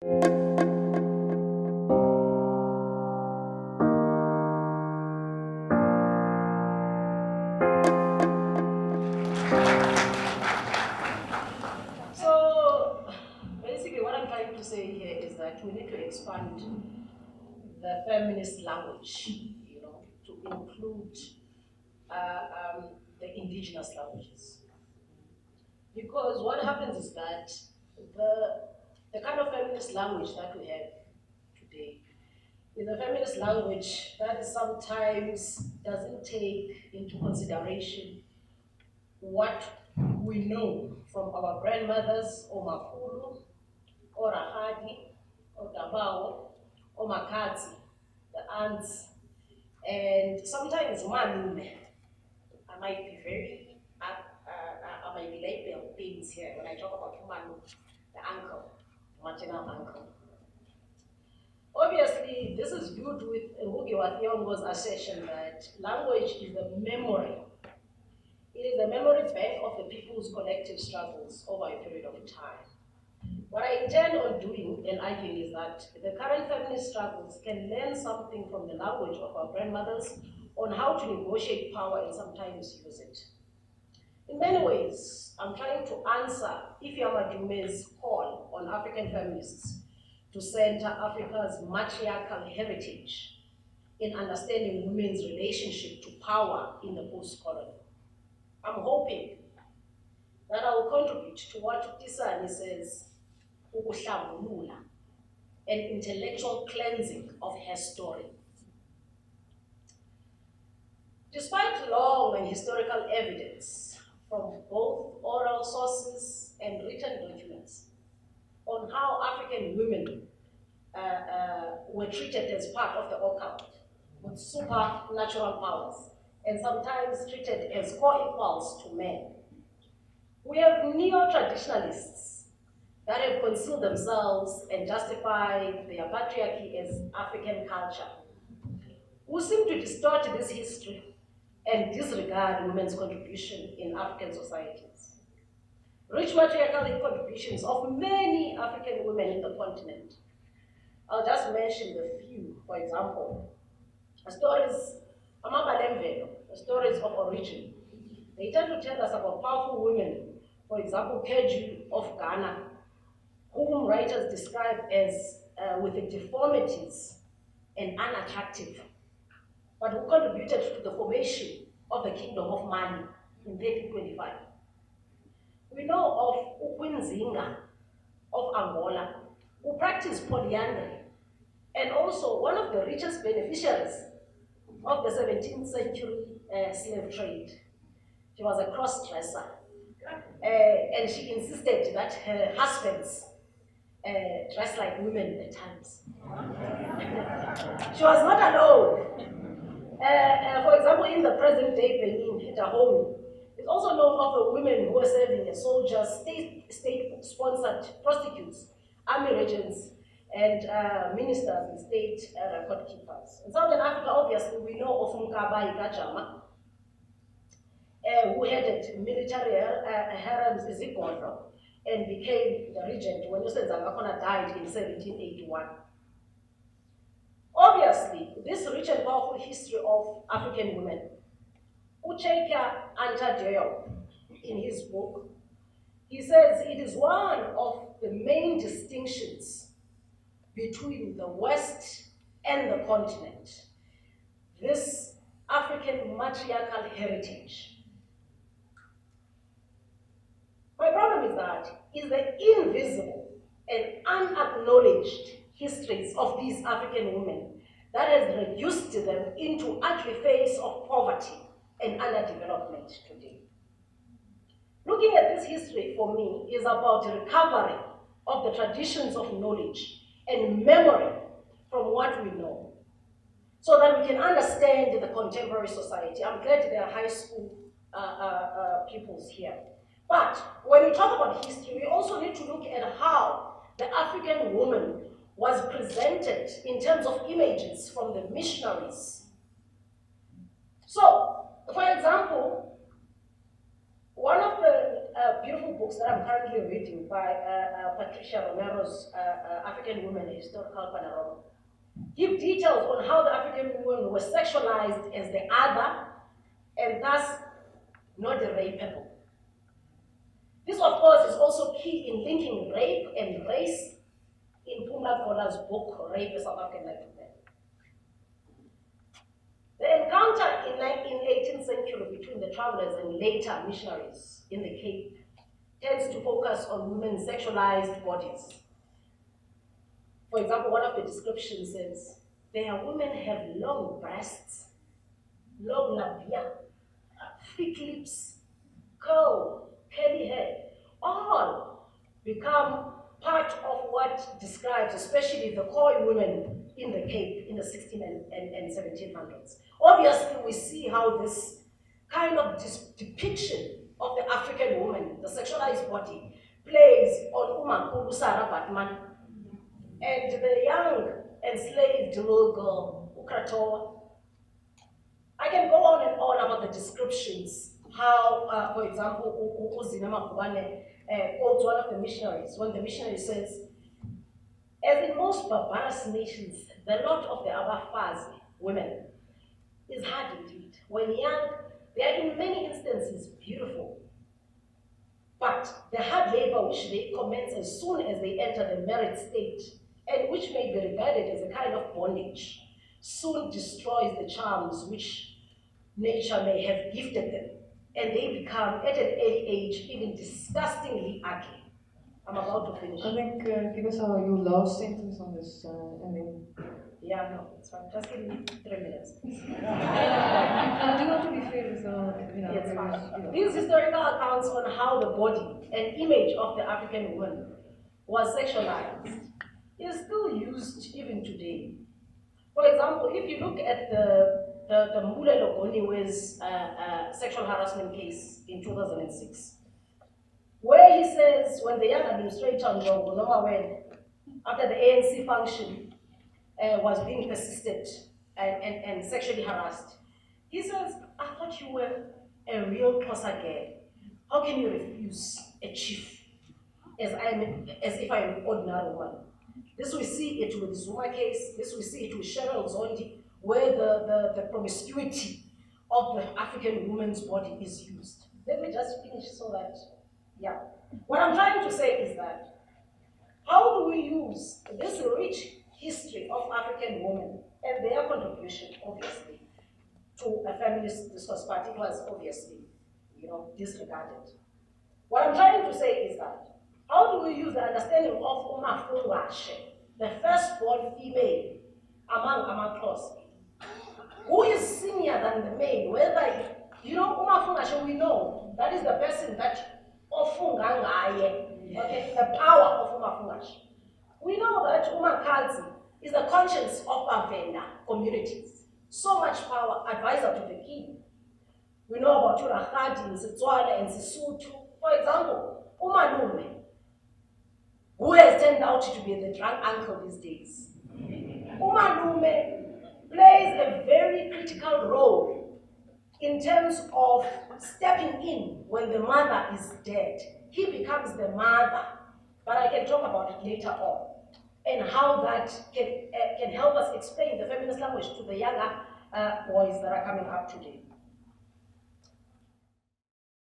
So basically what I'm trying to say here is that we need to expand the feminist language, to include the indigenous languages. Because what happens is that the kind of feminist language that we have today is a feminist language that sometimes doesn't take into consideration what we know from our grandmothers, or makulu, or rahadi, or dabawo, or makati, the aunts, and sometimes malume. I might be very, I might be labeled things here when I talk about malume, the uncle, the maternal uncle. Obviously, this is viewed with Ngugi wa Thiong'o's assertion that language is the memory. It is the memory bank of the people's collective struggles over a period of time. What I intend on doing and arguing is that the current feminist struggles can learn something from the language of our grandmothers on how to negotiate power and sometimes use it. In many ways, I'm trying to answer Ifeoma Dume's call on African feminists to center Africa's matriarchal heritage in understanding women's relationship to power in the post-colony. I'm hoping that I will contribute to what Tisani says, an intellectual cleansing of her story. Despite long and historical evidence from both oral sources and written documents on how African women were treated as part of the occult with supernatural powers and sometimes treated as co-equals to men, we have neo-traditionalists that have concealed themselves and justified their patriarchy as African culture, who seem to distort this history and disregard women's contribution in African societies. Rich matriarchal contributions of many African women in the continent. I'll just mention a few. For example, stories of origin. They tend to tell us about powerful women, for example, Keju of Ghana, whom writers describe as with deformities and unattractive, but who contributed to the formation of the Kingdom of Mali in 1325. We know of Ukwinzinga of Angola, who practiced polyandry, and also one of the richest beneficiaries of the 17th century slave trade. She was a cross-dresser, and she insisted that her husbands dressed like women at times. She was not alone. For example, in the present-day Benin, Dahomey, it's also known of the women who were serving as soldiers, state-sponsored prostitutes, army regents, and ministers and state record keepers. In Southern Africa, obviously, we know of Mkabayi Kajama, who headed military harems Zigodlo and became the regent when Yusuf Zangakona died in 1781. Obviously, this rich and powerful history of African women, Ucheka Antadeo, in his book, he says it is one of the main distinctions between the West and the continent, this African matriarchal heritage. My problem is that is the invisible and unacknowledged histories of these African women that has reduced them into ugly face of poverty and underdevelopment today. Looking at this history for me is about the recovery of the traditions of knowledge and memory from what we know, so that we can understand the contemporary society. I'm glad there are high school pupils here. But when we talk about history, we also need to look at how the African woman was presented in terms of images from the missionaries. So, for example, one of the beautiful books that I'm currently reading by Patricia Romero's African Women, a Historical Panorama, give details on how the African women were sexualized as the other and thus not rapeable. This, of course, is also key in linking rape and race in Pumla Kola's book, Rape, a South African Life of Man. The encounter in 18th century between the travelers and later missionaries in the Cape tends to focus on women's sexualized bodies. For example, one of the descriptions says, their women have long breasts, long labia, thick lips, curly hair, all become part of what describes, especially the Khoi women in the Cape in the 16 and 1700s. Obviously, we see how this kind of depiction of the African woman, the sexualized body, plays on Umakulu Sarah Batman and the young enslaved little girl, Ukratoa. I can go on and on about the descriptions, how, for example, Uzina Makubane quotes one of the missionaries, when the missionary says, as in most barbarous nations, the lot of the Abafazi women is hard indeed. When young, they are in many instances beautiful, but the hard labor which they commence as soon as they enter the married state, and which may be regarded as a kind of bondage, soon destroys the charms which nature may have gifted them, and they become, at an early age, even disgustingly ugly. I'm about to finish. I think, give us your last sentence on this, and then... Yeah, no, it's fine. Just give me 3 minutes. I do want to be fair with Yes, fine. These historical accounts on how the body and image of the African woman was sexualized is still used even today. For example, if you look at the Mbule Logoniwe's sexual harassment case in 2006, where he says when the young administrator Njongo Nomawen, after the ANC function, was being persisted and sexually harassed, he says, I thought you were a real Xhosa girl. How can you refuse a chief as if I'm an ordinary woman? This we see it with the Zuma case, this we see it with Cheryl Zondi, where the promiscuity of the African woman's body is used. Let me just finish so that, yeah. What I'm trying to say is that, how do we use this rich history of African women and their contribution, obviously, to a feminist discourse, particularly, obviously, disregarded. What I'm trying to say is that, how do we use the understanding of Umafungwashe, the firstborn female among Amaxhosa, who is senior than the male, whether, Umafungwashe, we know, that is the person that Ofungangaye, okay, the power of Umafungwashe. We know that Umakadzi is the conscience of Avenda communities. So much power, advisor to the king. We know about Urahadi, Setswana, and Sesotho. For example, Umalume, who has turned out to be the drunk uncle these days. Umalume plays a very critical role in terms of stepping in when the mother is dead. He becomes the mother, but I can talk about it later on, and how that can help us explain the feminist language to the younger boys that are coming up today.